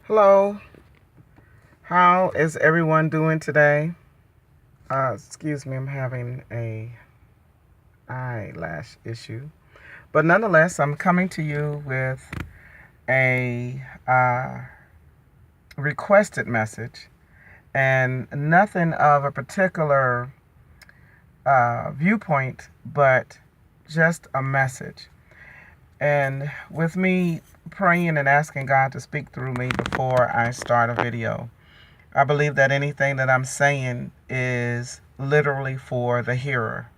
Hello, how is everyone doing today? Excuse me, I'm having a eyelash issue. But nonetheless, I'm coming to you with a requested message and nothing of a particular viewpoint, but just a message. And with me praying and asking God to speak through me before I start a video, I believe that anything that I'm saying is literally for the hearer,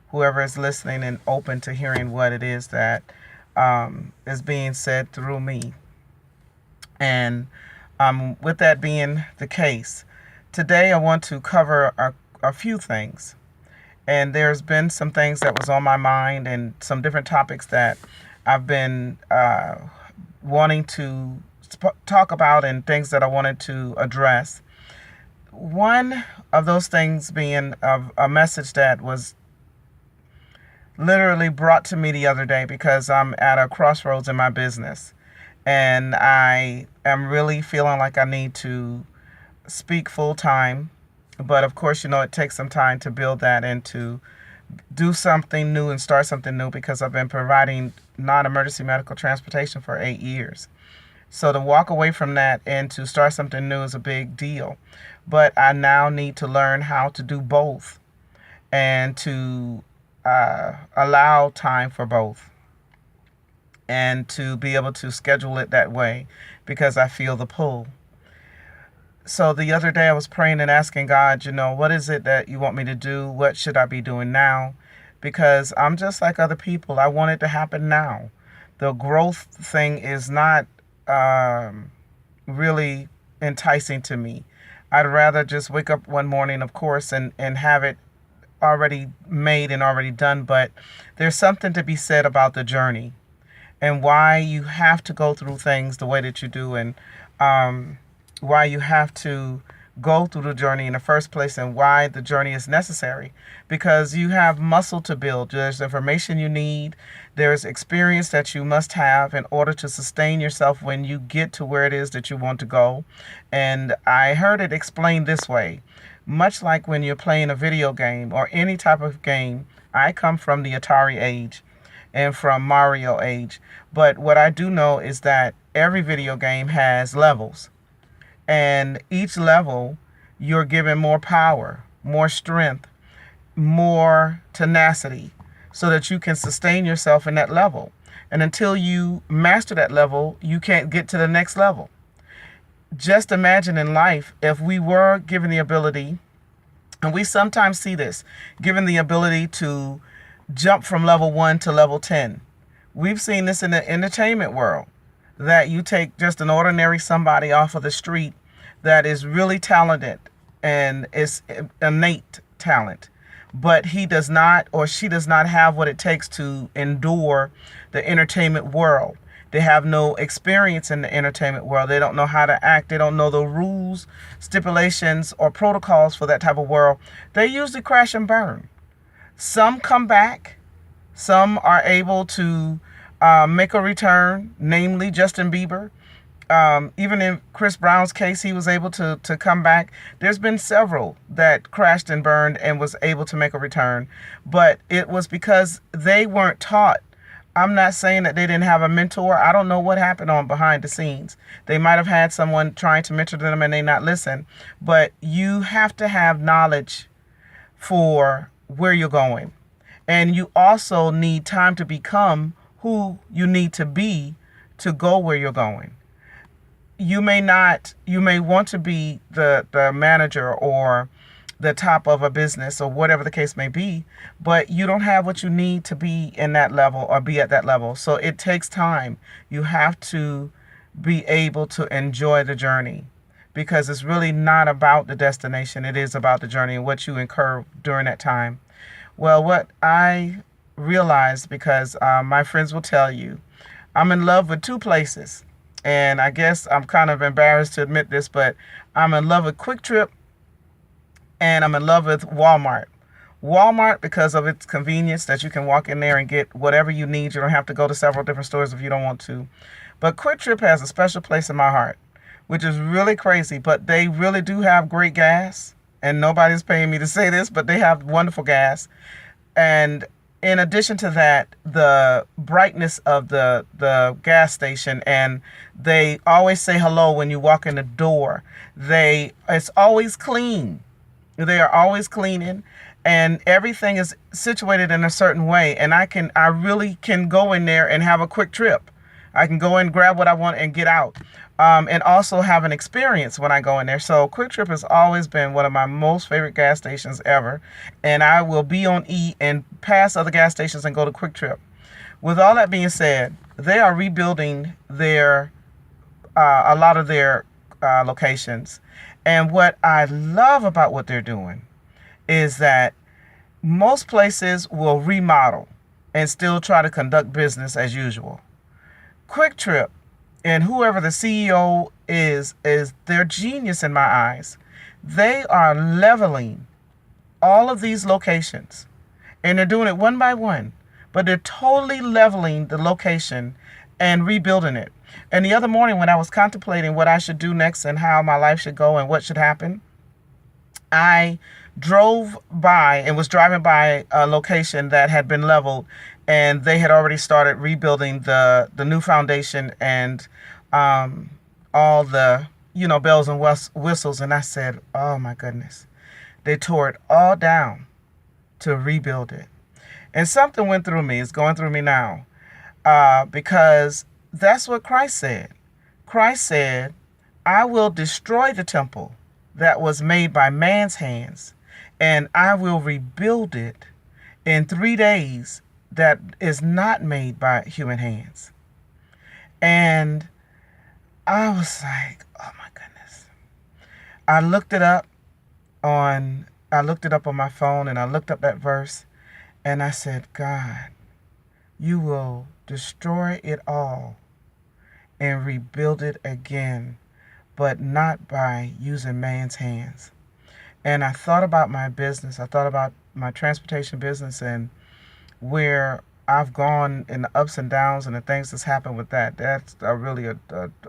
whoever is listening and open to hearing what it is that is being said through me. And with that being the case, today I want to cover a few things. And there's been some things that was on my mind and some different topics that I've been wanting to talk about and things that I wanted to address. One of those things being a message that was literally brought to me the other day because I'm at a crossroads in my business and I am really feeling like I need to speak full time. But of course, it takes some time to build that and to do something new and start something new because I've been providing non-emergency medical transportation for 8 years. So to walk away from that and to start something new is a big deal. But I now need to learn how to do both and to allow time for both and to be able to schedule it that way because I feel the pull. So the other day I was praying and asking God, what is it that you want me to do? What should I be doing now? Because I'm just like other people. I want it to happen now. The growth thing is not really enticing to me. I'd rather just wake up one morning, of course, and have it already made and already done. But there's something to be said about the journey and why you have to go through things the way that you do, and why you have to go through the journey in the first place and why the journey is necessary. Because you have muscle to build. There's information you need. There's experience that you must have in order to sustain yourself when you get to where it is that you want to go. And I heard it explained this way. Much like when you're playing a video game or any type of game, I come from the Atari age and from Mario age. But what I do know is that every video game has levels. And each level, you're given more power, more strength, more tenacity so that you can sustain yourself in that level. And until you master that level, you can't get to the next level. Just imagine in life if we were given the ability, and we sometimes see this, given the ability to jump from level 1 to level 10. We've seen this in the entertainment world, that you take just an ordinary somebody off of the street that is really talented and is innate talent, but he does not or she does not have what it takes to endure the entertainment world. They have no experience in the entertainment world. They don't know how to act. They don't know the rules, stipulations, or protocols for that type of world. They usually crash and burn. Some come back. Some are able to make a return, namely Justin Bieber. Even in Chris Brown's case, he was able to come back. There's been several that crashed and burned and was able to make a return. But it was because they weren't taught. I'm not saying that they didn't have a mentor. I don't know what happened on behind the scenes. They might have had someone trying to mentor them and they not listen. But you have to have knowledge for where you're going. And you also need time to become who you need to be to go where you're going. You may want to be the manager or the top of a business or whatever the case may be, but you don't have what you need to be in that level or be at that level. So it takes time. You have to be able to enjoy the journey because it's really not about the destination. It is about the journey and what you incur during that time. Well, what I realized, because my friends will tell you, I'm in love with two places. And I guess I'm kind of embarrassed to admit this, but I'm in love with Quick Trip and I'm in love with Walmart. Walmart because of its convenience that you can walk in there and get whatever you need. You don't have to go to several different stores if you don't want to. But Quick Trip has a special place in my heart. which is really crazy. But they really do have great gas. And nobody's paying me to say this, but they have wonderful gas. And in addition to that, the brightness of the gas station, and they always say hello when you walk in the door. It's always clean. They are always cleaning, and everything is situated in a certain way. And I really can go in there and have a quick trip. I can go in, grab what I want, and get out. And also have an experience when I go in there. So Quick Trip has always been one of my most favorite gas stations ever. And I will be on E and pass other gas stations and go to Quick Trip. With all that being said, they are rebuilding a lot of their locations. And what I love about what they're doing is that most places will remodel and still try to conduct business as usual. Quick Trip and whoever the CEO is their genius in my eyes. They are leveling all of these locations, and they're doing it one by one, but they're totally leveling the location and rebuilding it. And the other morning when I was contemplating what I should do next and how my life should go and what should happen, I drove by and was driving by a location that had been leveled, and they had already started rebuilding the new foundation and all the bells and whistles. And I said, oh my goodness, they tore it all down to rebuild it. And something went through me. It's going through me now, because that's what Christ said. Christ said, I will destroy the temple that was made by man's hands, and I will rebuild it in 3 days that is not made by human hands. And I was like, oh my goodness. I looked it up on my phone, and I looked up that verse, and I said, God, you will destroy it all and rebuild it again, but not by using man's hands. And I thought about my business. I thought about my transportation business and where I've gone in the ups and downs and the things that's happened with that. That's really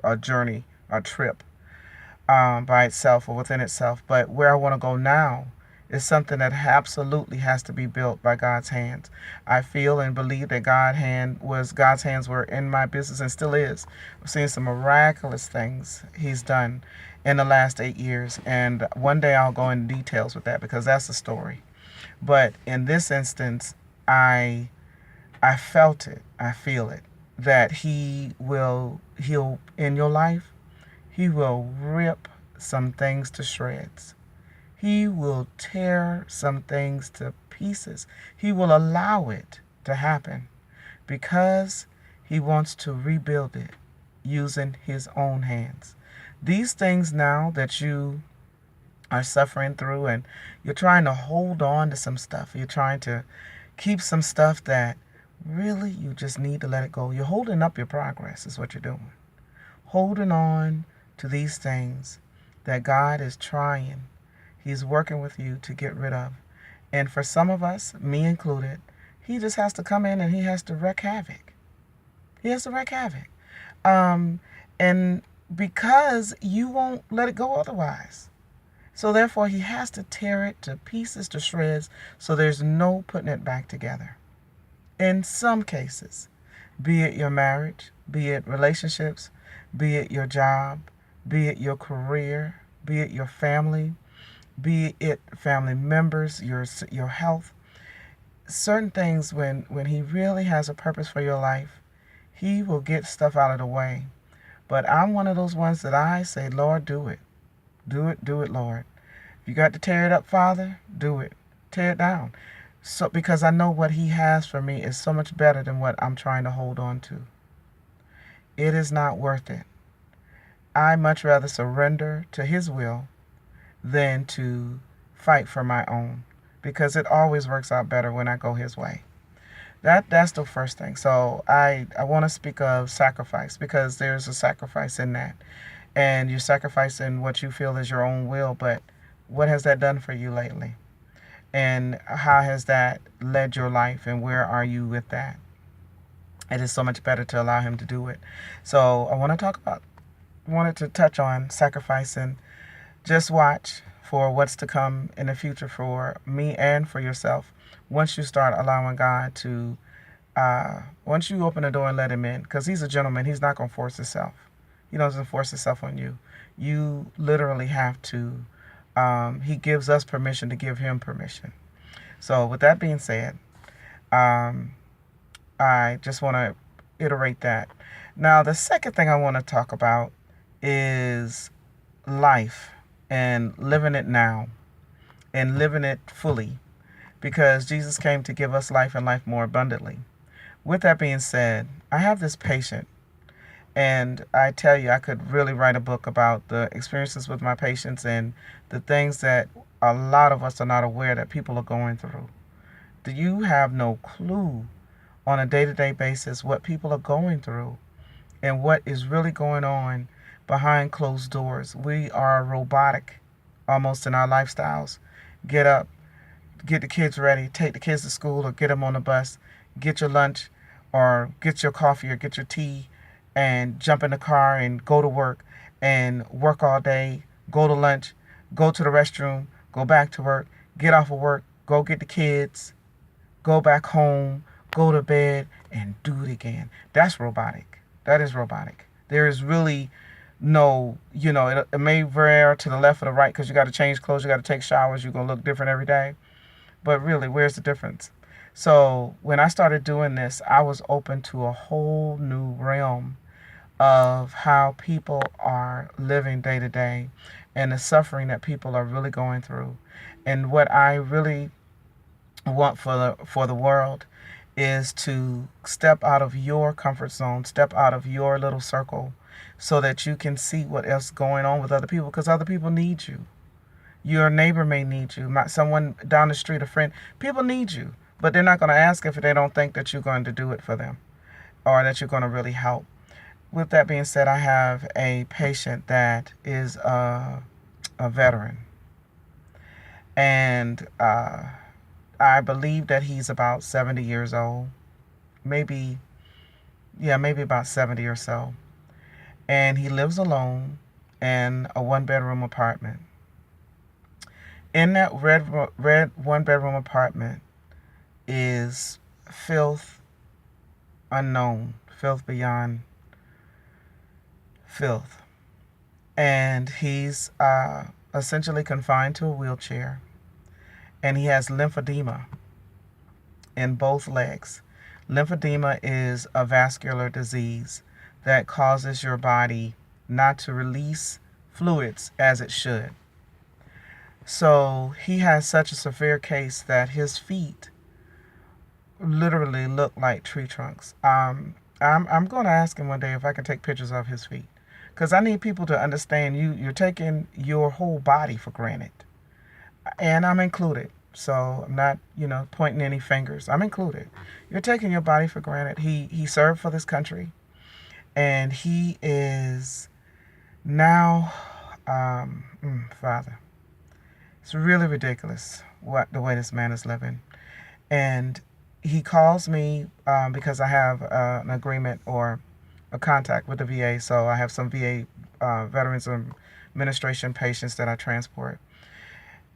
a journey, a trip by itself or within itself. But where I want to go now is something that absolutely has to be built by God's hands. I feel and believe that God's hands were in my business and still is. I've seen some miraculous things He's done in the last 8 years. And one day I'll go into details with that because that's the story. But in this instance, I felt it. I feel it. That he'll in your life, He will rip some things to shreds. He will tear some things to pieces. He will allow it to happen because He wants to rebuild it using His own hands. These things now that you are suffering through, and you're trying to hold on to some stuff. You're trying to keep some stuff that really you just need to let it go. You're holding up your progress is what you're doing. Holding on to these things that God is trying. He's working with you to get rid of. And for some of us, me included, He just has to come in and He has to wreak havoc. He has to wreak havoc. And because you won't let it go otherwise. So therefore, He has to tear it to pieces, to shreds, so there's no putting it back together. In some cases, be it your marriage, be it relationships, be it your job, be it your career, be it your family, be it family members, your health. Certain things, when He really has a purpose for your life, He will get stuff out of the way. But I'm one of those ones that I say, Lord, do it. Do it, Lord. If you got to tear it up, Father, do it. Tear it down. So because I know what He has for me is so much better than what I'm trying to hold on to. It is not worth it. I much rather surrender to His will than to fight for my own, because it always works out better when I go His way. That's the first thing. So I want to speak of sacrifice, because there's a sacrifice in that. And you're sacrificing what you feel is your own will, but what has that done for you lately? And how has that led your life, and where are you with that? It is so much better to allow Him to do it. So I want to talk about wanted to touch on sacrifice, and just watch for what's to come in the future for me and for yourself once you start allowing God to, once you open the door and let him in, because he's a gentleman. He's not going to force himself. He doesn't force himself on you. You literally have to, he gives us permission to give him permission. So with that being said, um, I just want to iterate that. Now, the second thing I want to talk about is life and living it now and living it fully, because Jesus came to give us life and life more abundantly. With that being said, I have this patient, and I tell you, I could really write a book about the experiences with my patients and the things that a lot of us are not aware that people are going through. Do you have no clue on a day-to-day basis what people are going through and what is really going on behind closed doors? We are robotic almost in our lifestyles. Get up, get the kids ready, take the kids to school or get them on the bus, get your lunch or get your coffee or get your tea, and jump in the car and go to work and work all day, go to lunch, go to the restroom, go back to work, get off of work, go get the kids, go back home, go to bed, and do it again. That's robotic. That is robotic. There is really no, it may vary to the left or the right because you got to change clothes, you got to take showers, you're going to look different every day. But really, where's the difference? So when I started doing this, I was open to a whole new realm of how people are living day to day and the suffering that people are really going through. And what I really want for the world is to step out of your comfort zone, step out of your little circle so that you can see what else is going on with other people, because other people need you. Your neighbor may need you. Someone down the street, a friend. People need you, but they're not going to ask if they don't think that you're going to do it for them or that you're going to really help. With that being said, I have a patient that is a veteran, and I believe that he's about 70 years old, maybe about 70 or so, and he lives alone in a one-bedroom apartment. In that red one-bedroom apartment is filth unknown, filth beyond filth. And he's essentially confined to a wheelchair. And he has lymphedema in both legs. Lymphedema is a vascular disease that causes your body not to release fluids as it should. So he has such a severe case that his feet literally look like tree trunks. I'm going to ask him one day if I can take pictures of his feet, because I need people to understand you're taking your whole body for granted, and I'm included. So I'm not, pointing any fingers. I'm included. You're taking your body for granted. He served for this country, and he is now, Father, it's really ridiculous the way this man is living. And he calls me because I have an agreement or a contact with the VA. So I have some VA Veterans Administration patients that I transport.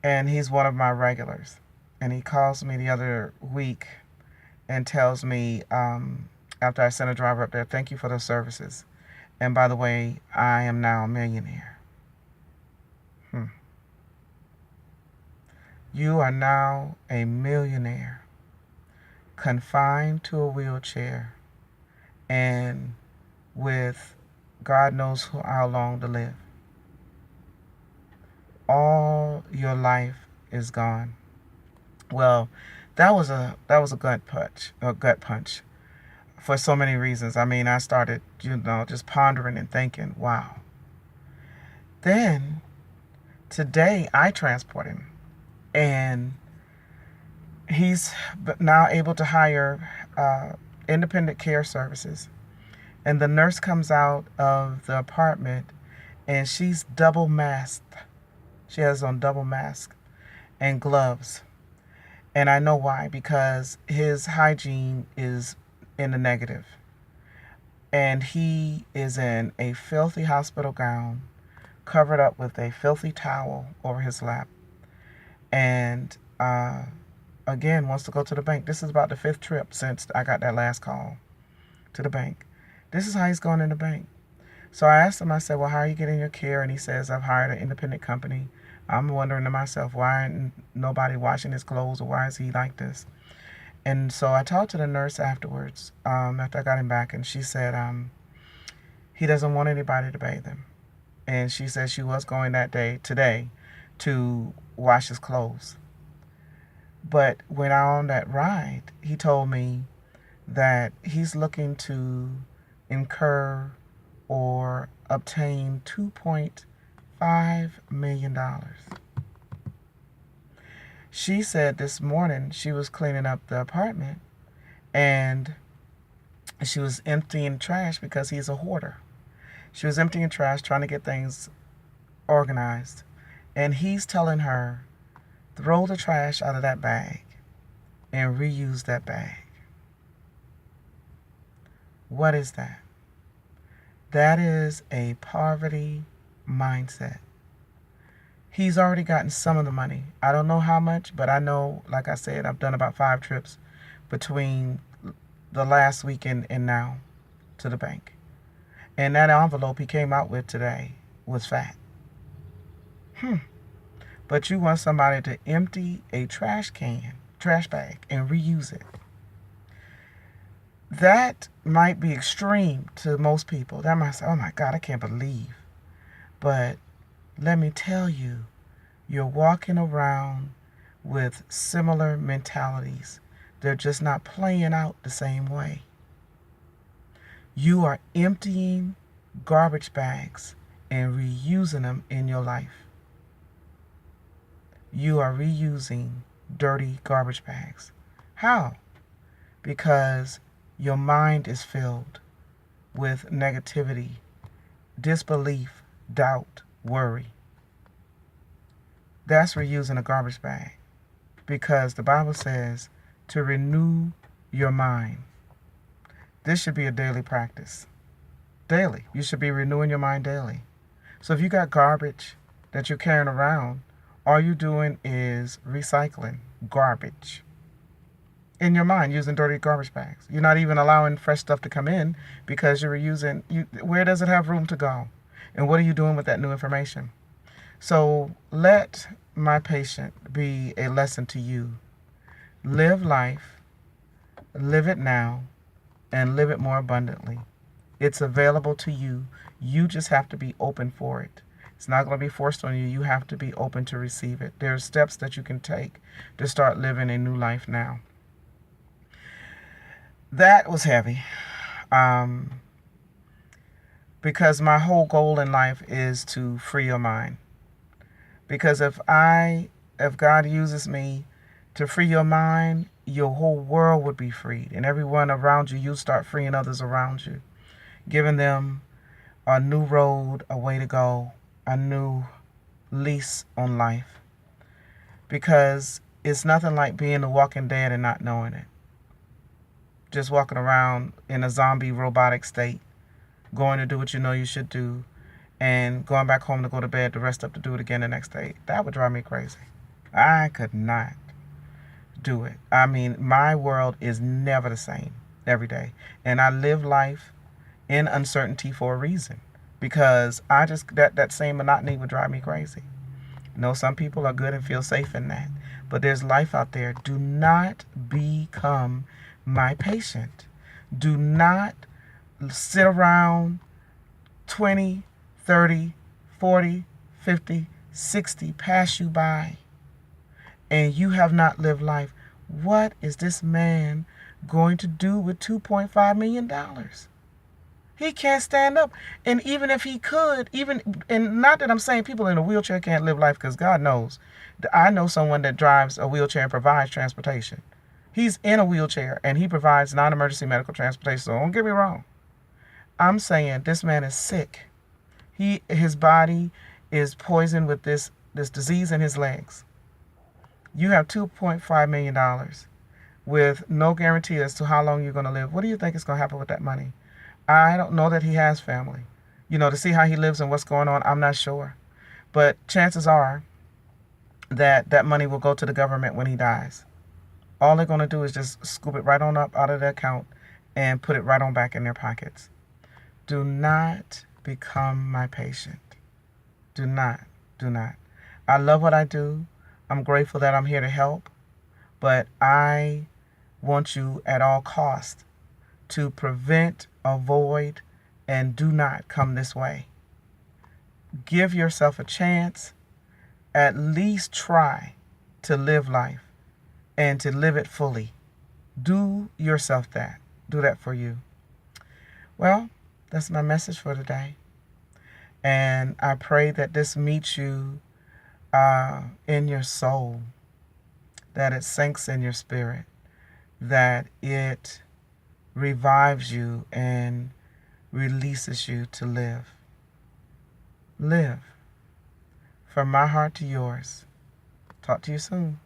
And he's one of my regulars. And he calls me the other week and tells me, after I sent a driver up there, thank you for those services. And by the way, I am now a millionaire. You are now a millionaire, confined to a wheelchair, and with God knows how long to live. All your life is gone. Well, that was a gut punch for so many reasons. I mean, I started, just pondering and thinking, wow. Then today I transport him, and he's now able to hire independent care services. And the nurse comes out of the apartment, and she's double masked. She has on double mask and gloves. And I know why, because his hygiene is in the negative. And he is in a filthy hospital gown, covered up with a filthy towel over his lap. And again, wants to go to the bank. This is about the 5th trip since I got that last call to the bank. This is how he's going in the bank. So I asked him, I said, well, how are you getting your care? And he says, I've hired an independent company. I'm wondering to myself, why ain't nobody washing his clothes, or why is he like this? And so I talked to the nurse afterwards, after I got him back, and she said he doesn't want anybody to bathe him. And she said she was going today, to wash his clothes. But when I on that ride, he told me that he's looking to incur or obtain $2.5 million. She said this morning she was cleaning up the apartment and she was emptying trash because he's a hoarder. She was emptying trash, trying to get things organized. And he's telling her, throw the trash out of that bag and reuse that bag. What is that? That is a poverty mindset. He's already gotten some of the money. I don't know how much, but I know, like I said, I've done about 5 trips between the last weekend and now to the bank. And that envelope he came out with today was fat. But you want somebody to empty a trash bag, and reuse it. That might be extreme to most people. That might say, oh my God, I can't believe. But let me tell you, you're walking around with similar mentalities. They're just not playing out the same way. You are emptying garbage bags and reusing them in your life. You are reusing dirty garbage bags. How? Because your mind is filled with negativity, disbelief, doubt, worry. That's reusing a garbage bag. Because the Bible says to renew your mind. This should be a daily practice. Daily. You should be renewing your mind daily. So if you got garbage that you're carrying around, all you're doing is recycling garbage in your mind, using dirty garbage bags. You're not even allowing fresh stuff to come in because you're reusing. Where does it have room to go? And what are you doing with that new information? So let my patient be a lesson to you. Live life, live it now, and live it more abundantly. It's available to you. You just have to be open for it. It's not going to be forced on you. You have to be open to receive it. There are steps that you can take to start living a new life now. That was heavy. Because my whole goal in life is to free your mind. Because if God uses me to free your mind, your whole world would be freed. And everyone around you, you start freeing others around you. Giving them a new road, a way to go, a new lease on life. Because it's nothing like being the walking dead and not knowing it. Just walking around in a zombie robotic state, going to do what you know you should do, and going back home to go to bed to rest up to do it again the next day. That would drive me crazy. I could not do it. I mean, my world is never the same every day. And I live life in uncertainty for a reason. Because that same monotony would drive me crazy. You know, some people are good and feel safe in that. But there's life out there. Do not become my patient. Do not sit around 20, 30, 40, 50, 60 pass you by and you have not lived life. What is this man going to do with $2.5 million? He can't stand up. And even if he could, and not that I'm saying people in a wheelchair can't live life, because God knows. I know someone that drives a wheelchair and provides transportation. He's in a wheelchair and he provides non-emergency medical transportation. So don't get me wrong. I'm saying this man is sick. His body is poisoned with this disease in his legs. You have $2.5 million with no guarantee as to how long you're going to live. What do you think is going to happen with that money? I don't know that he has family. To see how he lives and what's going on, I'm not sure. But chances are that that money will go to the government when he dies. All they're going to do is just scoop it right on up out of the account and put it right on back in their pockets. Do not become my patient. Do not. Do not. I love what I do. I'm grateful that I'm here to help. But I want you at all costs to prevent, avoid, and do not come this way. Give yourself a chance. At least try to live life and to live it fully. Do yourself that. Do that for you. Well, that's my message for today. And I pray that this meets you in your soul, that it sinks in your spirit, that it revives you and releases you to live. Live. From my heart to yours. Talk to you soon.